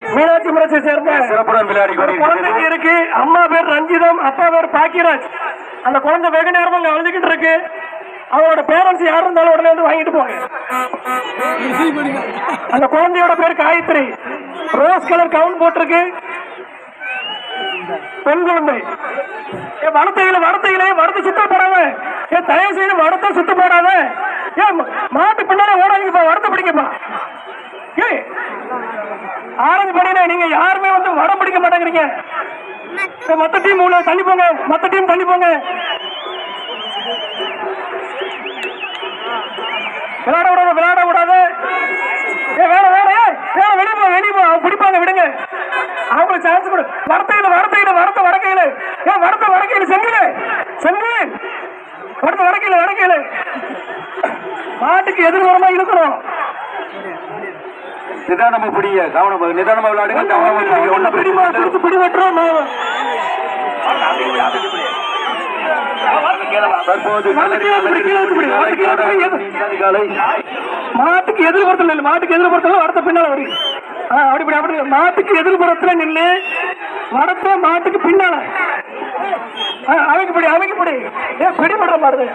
மீனாட்சி முரசை சேர்ந்த சிறப்புடன் விளையாடி குழந்தைங்க இருக்கு. அம்மா பேர் ரஞ்சிதம், அப்பா பேர் பாக்கியராஜ். அந்த குழந்தை வெகு நேரமா அங்க அழுதுகிட்டு இருக்கு. அவரோட பேரண்ட்ஸ் யாரும் இருந்தாலும் உடனே வந்து வாங்கிட்டு போங்க. அந்த குழந்தையோட பேர் காயத்ரி. ரோஸ் கலர் கவுன் போட்டிருக்கு. பெண் குழந்தை. வடத்தை சுத்த போடாம, தயவு செய்து வடத்தை சுத்த போடாத. மாட்டு பின்னால ஓடாதீங்கப்பா, வடத்தை பிடிங்கப்பா. ஆரஞ்சு பண்ணினா நீங்க யாருமே வந்து வடம் பிடிக்க மாட்டேங்கிறீங்க. மத்த டீம் உள்ள தள்ளி போங்க, மத்த டீம் தள்ளி போங்க. விளையாட விடாத. வேற வெளியே போ அவங்க பிடிப்பாங்க, விடுங்க. அவங்களுக்கு சான்ஸ் கொடு. வரத்தையில வரத்த வடக்கையில செங்கல் வடக்கையில மாட்டுக்கு எதிர்வரமா இருக்கணும். நிதானமா பிடிங்க, கவனம் நிதானமா விளையாடுங்க. பிடிவற்றோம். மாட்டுக்கு எதிர்புறத்துல வரத்த பின்னால வருது. அப்படி மாட்டுக்கு எதிர்புறத்துல நின்று வரத்த மாட்டுக்கு பின்னால அமைக்கப்படி பிடிபடுற பாருங்க.